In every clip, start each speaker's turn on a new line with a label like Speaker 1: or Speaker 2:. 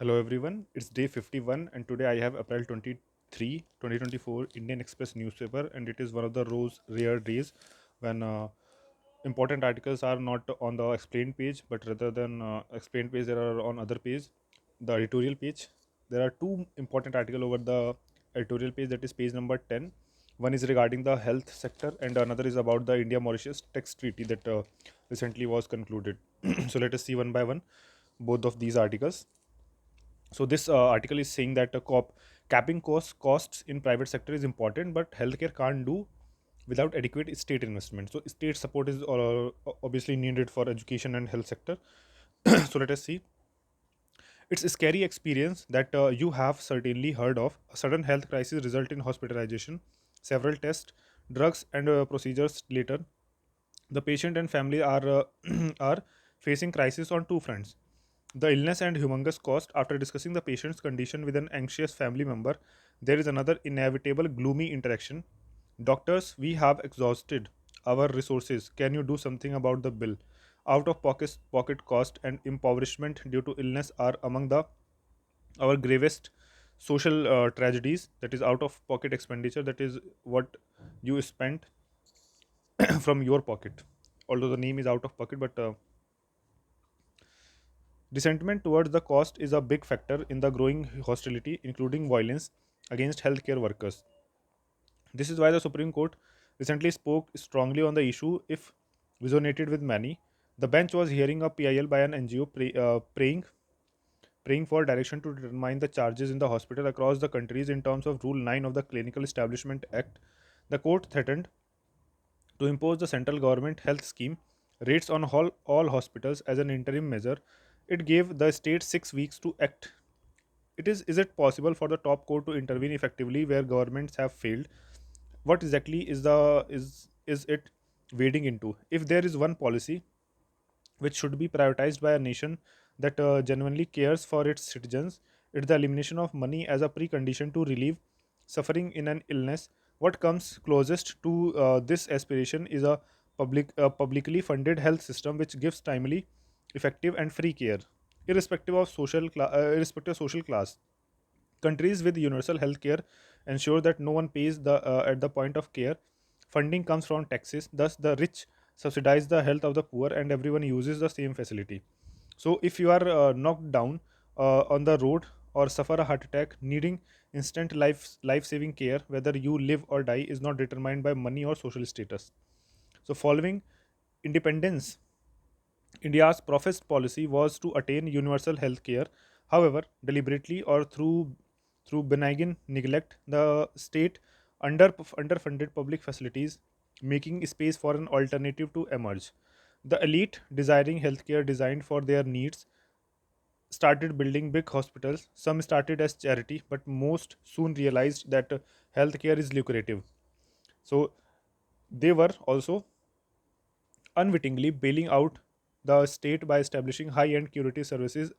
Speaker 1: Hello everyone, it's day 51 and today I have April 23, 2024 Indian Express newspaper and it is one of the rare days when important articles are not on the explained page but rather than explained page they are on other page, the editorial page. There are two important articles over the editorial page, that is page number 10. One is regarding the health sector and another is about the India Mauritius tax treaty that recently was concluded. So let us see one by one both of these articles. So this article is saying that capping costs in private sector is important, but healthcare can't do without adequate state investment. So state support is obviously needed for education and health sector. So let us see. It's a scary experience that you have certainly heard of. A sudden health crisis result in hospitalization, several tests, drugs, and procedures later. The patient and family are are facing crisis on two fronts: the illness and humongous cost. After discussing the patient's condition with an anxious family member, there is another inevitable gloomy interaction. Doctors, we have exhausted our resources. Can you do something about the bill? Out of pocket cost and impoverishment due to illness are among the our gravest social tragedies. That is out of pocket expenditure. That is what you spent from your pocket. Although the name is out of pocket, but resentment towards the cost is a big factor in the growing hostility, including violence against healthcare workers. This is why the Supreme Court recently spoke strongly on the issue. If resonated with many, the bench was hearing a PIL by an NGO praying for direction to determine the charges in the hospital across the countries in terms of Rule 9 of the Clinical Establishment Act. The court threatened to impose the central government health scheme rates on all hospitals as an interim measure. It gave the state 6 weeks to act. Is it possible for the top court to intervene effectively where governments have failed? What exactly is it wading into? If there is one policy which should be prioritized by a nation that genuinely cares for its citizens, it's the elimination of money as a precondition to relieve suffering in an illness. What comes closest to this aspiration is a publicly funded health system which gives timely, effective, and free care, irrespective of social class. Countries with universal health care ensure that no one pays at the point of care. Funding comes from taxes, thus, the rich subsidize the health of the poor, and everyone uses the same facility. So, if you are knocked down on the road or suffer a heart attack, needing instant life saving care, whether you live or die, is not determined by money or social status. So, following independence, India's professed policy was to attain universal health care. However, deliberately or through benign neglect, the state underfunded public facilities, making space for an alternative to emerge. The elite, desiring healthcare designed for their needs, started building big hospitals. Some started as charity, but most soon realized that healthcare is lucrative. So they were also unwittingly bailing out the state by establishing high end curative services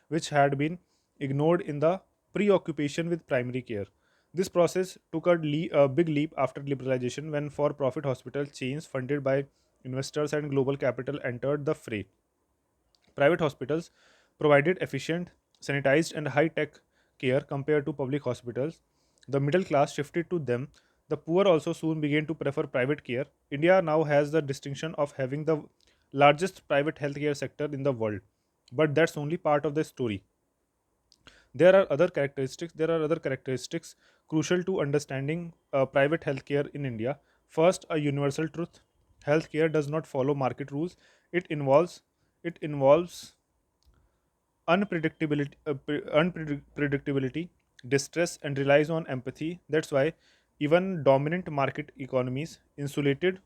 Speaker 1: which had been ignored in the preoccupation with primary care. This process took a big leap after liberalization when for profit hospital chains funded by investors and global capital entered the fray. Private hospitals provided efficient, sanitized, and high tech care compared to public hospitals. The middle class shifted to them. The poor also soon began to prefer private care. India now has the distinction of having the largest private healthcare sector in the world. But that's only part of the story. There are other characteristics crucial to understanding private healthcare in India. First, a universal truth: healthcare does not follow market rules. It involves unpredictability, distress, and relies on empathy. That's why even dominant market economies insulated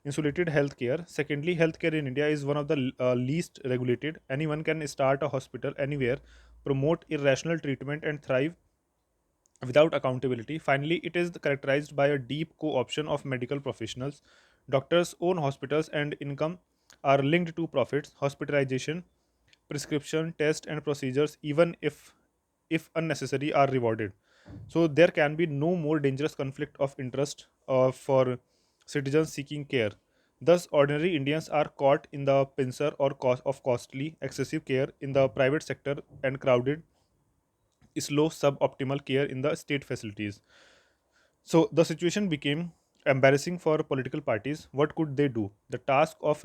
Speaker 1: healthcare. Secondly, healthcare in India is one of the least regulated. Anyone can start a hospital anywhere, promote irrational treatment, and thrive without accountability. Finally, it is characterized by a deep co-option of medical professionals. Doctors own hospitals and income are linked to profits, hospitalization, prescription, test, and procedures, even if unnecessary, are rewarded. So there can be no more dangerous conflict of interest for citizens seeking care. Thus, ordinary Indians are caught in the pincer or cost of costly, excessive care in the private sector and crowded slow, suboptimal care in the state facilities. So the situation became embarrassing for political parties. What could they do? The task of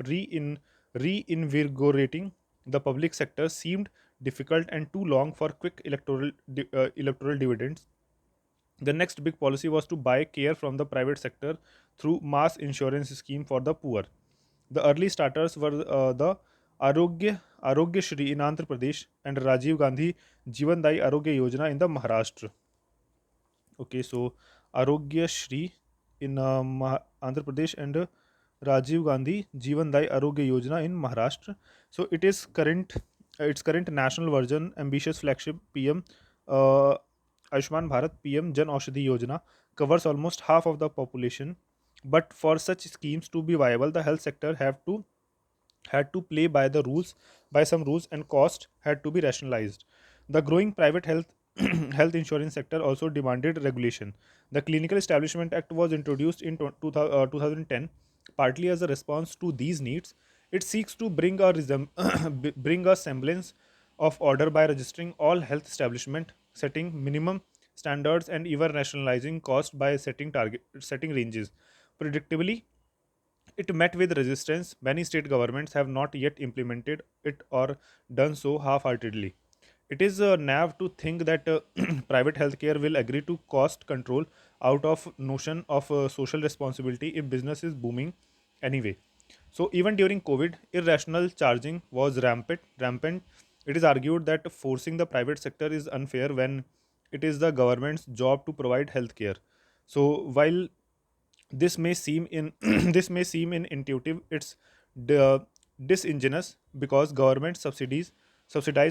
Speaker 1: reinvigorating the public sector seemed difficult and too long for quick electoral dividends. The next big policy was to buy care from the private sector through mass insurance scheme for the poor. The early starters were the Arogya Shri in Andhra Pradesh and Rajiv Gandhi Jivan Dai Arogya Yojana in the Maharashtra. Okay, so Arogya Shri in Andhra Pradesh and Rajiv Gandhi Jivan Dai Arogya Yojana in Maharashtra. So its current national version, ambitious flagship PM uh, Ayushman Bharat PM Jan Aushadhi Yojana covers almost half of the population. But for such schemes to be viable, the health sector had to play by the rules, by some rules, and cost had to be rationalized. The growing private health insurance sector also demanded regulation. The Clinical Establishment Act was introduced in 2010, partly as a response to these needs. It seeks to bring a semblance of order by registering all health establishment, setting minimum standards, and even rationalizing cost by setting ranges. Predictably, it met with resistance. Many state governments have not yet implemented it or done so half heartedly. It is naive to think that private healthcare will agree to cost control out of notion of social responsibility if business is booming anyway. So even during COVID, irrational charging was rampant. It is argued that forcing the private sector is unfair when it is the government's job to provide healthcare. So while this may seem in this may seem in intuitive, it's the disingenuous because government subsidize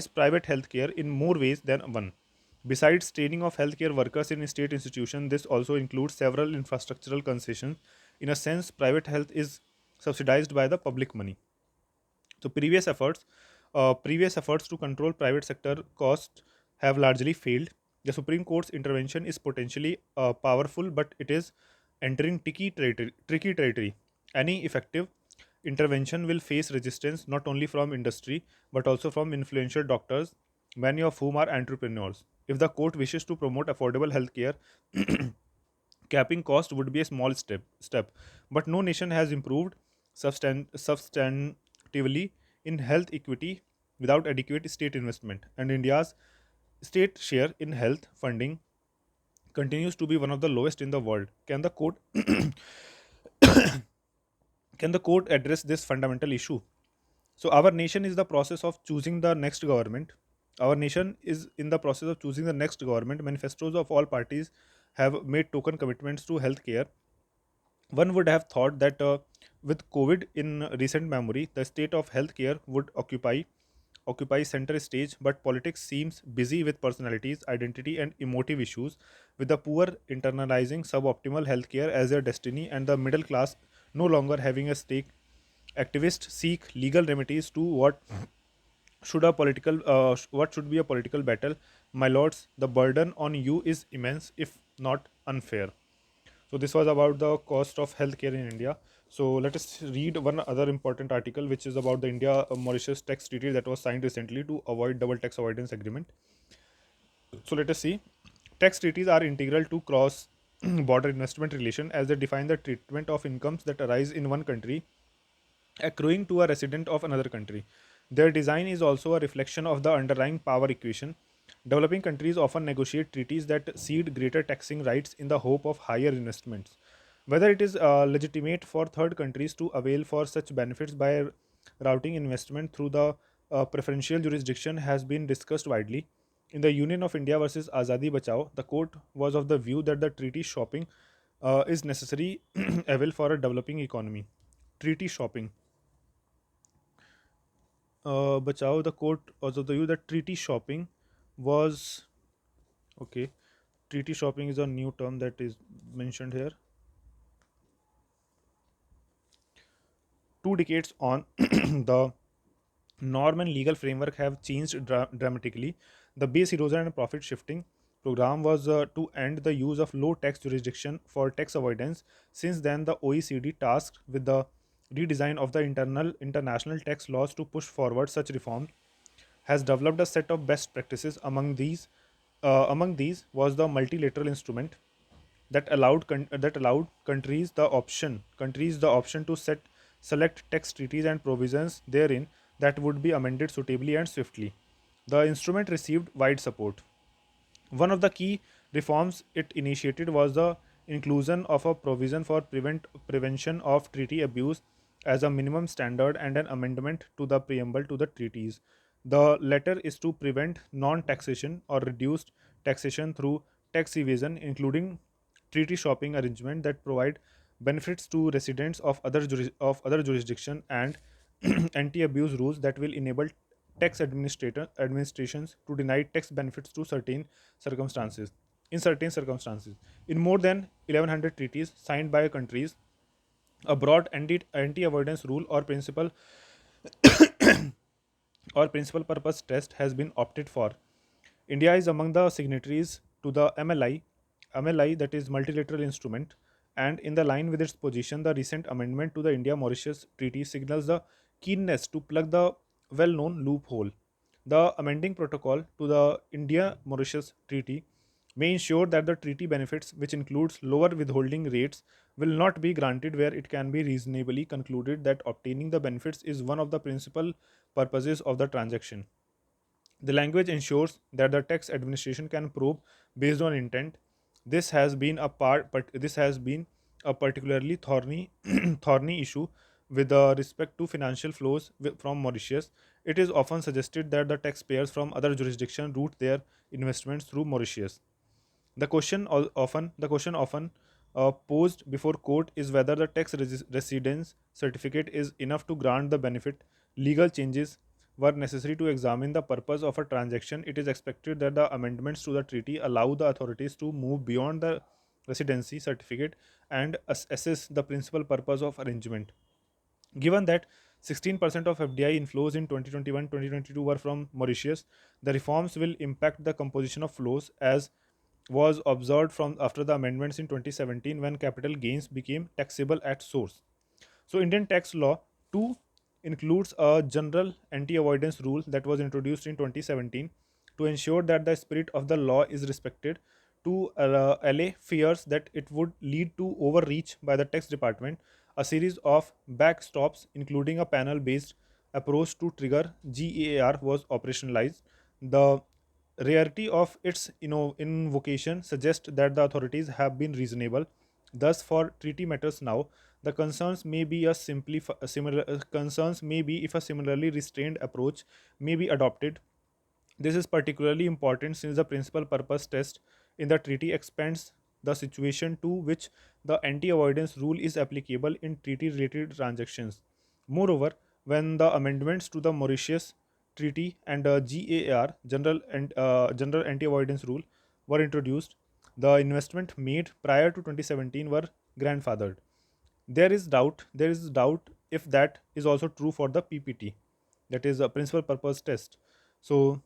Speaker 1: private healthcare in more ways than one. Besides training of healthcare workers in state institutions, this also includes several infrastructural concessions. In a sense, private health is subsidized by the public money. So previous efforts to control private sector costs have largely failed. The Supreme Court's intervention is potentially powerful, but it is entering tricky territory. Any effective intervention will face resistance not only from industry but also from influential doctors, many of whom are entrepreneurs. If the court wishes to promote affordable healthcare, capping cost would be a small step, but no nation has improved substantively in health equity without adequate state investment, and India's state share in health funding continues to be one of the lowest in the world. Can the court address this fundamental issue? So our nation is the process of choosing the next government. Our nation is in the process of choosing the next government. Manifestos of all parties have made token commitments to healthcare. One would have thought that with COVID in recent memory, the state of healthcare would occupy center stage, but politics seems busy with personalities, identity, and emotive issues, with the poor internalizing suboptimal healthcare as their destiny and the middle class no longer having a stake. Activists seek legal remedies to what should be a political battle. My lords, the burden on you is immense, if not unfair. So this was about the cost of healthcare in India. So let us read one other important article, which is about the India Mauritius tax treaty that was signed recently to avoid double tax avoidance agreement. So let us see. Tax treaties are integral to cross border investment relation as they define the treatment of incomes that arise in one country accruing to a resident of another country. Their design is also a reflection of the underlying power equation. Developing countries often negotiate treaties that cede greater taxing rights in the hope of higher investments. Whether it is legitimate for third countries to avail for such benefits by routing investment through the preferential jurisdiction has been discussed widely. In the Union of India versus Azadi Bachao, the court was of the view that the treaty shopping is necessary evil for a developing economy. Treaty shopping. Bachao, the court was of the view that treaty shopping was okay. Treaty shopping is a new term that is mentioned here. 2 decades on, the norm and legal framework have changed dramatically. The base erosion and profit shifting program was to end the use of low tax jurisdiction for tax avoidance. Since then, the OECD tasked with the redesign of the international tax laws to push forward such reforms has developed a set of best practices. Among these, Among these was the multilateral instrument that allowed countries the option to select text treaties and provisions therein that would be amended suitably and swiftly. The instrument received wide support. One of the key reforms it initiated was the inclusion of a provision for prevention of treaty abuse as a minimum standard and an amendment to the preamble to the treaties. The latter is to prevent non taxation or reduced taxation through tax evasion, including treaty shopping arrangement that provide benefits to residents of other jurisdiction and anti-abuse rules that will enable administrations to deny tax benefits to circumstances certain circumstances. In more than 1100 treaties signed by countries, a broad anti-avoidance rule or principal purpose test has been opted for. India is among the signatories to the MLI, that is multilateral instrument, and in the line with its position, the recent amendment to the India-Mauritius Treaty signals the keenness to plug the well-known loophole. The amending protocol to the India-Mauritius Treaty may ensure that the treaty benefits, which includes lower withholding rates, will not be granted where it can be reasonably concluded that obtaining the benefits is one of the principal purposes of the transaction. The language ensures that the tax administration can probe based on intent. This has been a particularly thorny thorny issue with respect to financial flows from Mauritius. It is often suggested that the taxpayers from other jurisdictions route their investments through Mauritius. The question often posed before court is whether the residence certificate is enough to grant the benefit. Legal changes were necessary to examine the purpose of a transaction. It is expected that the amendments to the treaty allow the authorities to move beyond the residency certificate and assess the principal purpose of arrangement. Given that 16% of FDI inflows in 2021-2022 were from Mauritius, the reforms will impact the composition of flows as was observed from after the amendments in 2017 when capital gains became taxable at source. So Indian tax law too includes a general anti-avoidance rule that was introduced in 2017 to ensure that the spirit of the law is respected, to allay fears that it would lead to overreach by the tax department. A series of backstops, including a panel-based approach to trigger GAR, was operationalized. The rarity of its invocation suggests that the authorities have been reasonable. Thus, for treaty matters now, the concerns may be a similar concerns may be if a similarly restrained approach may be adopted. This is particularly important since the principal purpose test in the treaty expands the situation to which the anti-avoidance rule is applicable in treaty-related transactions. Moreover, when the amendments to the Mauritius Treaty and GAR General Anti-Avoidance Rule were introduced, the investment made prior to 2017 were grandfathered. There is doubt if that is also true for the PPT, that is a principal purpose test. So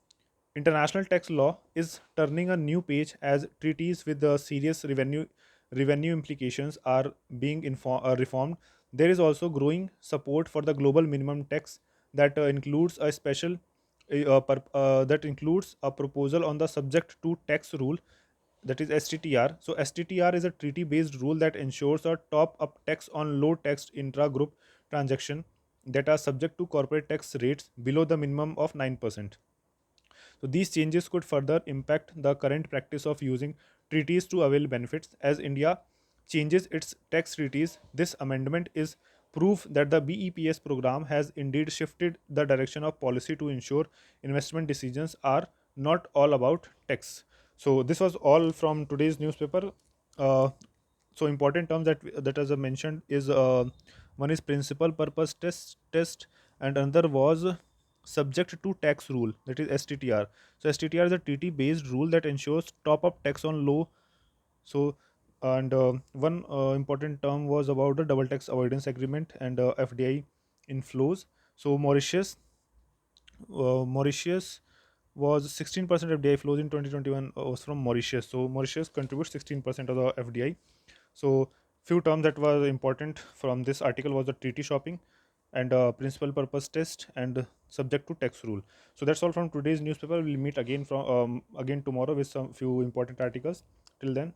Speaker 1: international tax law is turning a new page as treaties with the serious revenue implications are being reformed. There is also growing support for the global minimum tax that includes a that includes a proposal on the subject to tax rule, that is STTR. So STTR is a treaty-based rule that ensures a top-up tax on low-taxed intra-group transaction that are subject to corporate tax rates below the minimum of 9%. So these changes could further impact the current practice of using treaties to avail benefits. As India changes its tax treaties, this amendment is proof that the BEPS program has indeed shifted the direction of policy to ensure investment decisions are not all about tax. So this was all from today's newspaper. Uh, so important terms that as I mentioned is one is principal purpose test and another was subject to tax rule, that is STTR. So STTR is a treaty based rule that ensures top up tax on low. So and one important term was about the double tax avoidance agreement and FDI inflows. So Mauritius was 16% FDI flows in 2021 was from Mauritius. So Mauritius contributes 16% of the FDI. So few terms that were important from this article was the treaty shopping, and principal purpose test, and subject to tax rule. So that's all from today's newspaper. We'll meet again tomorrow with some few important articles. Till then,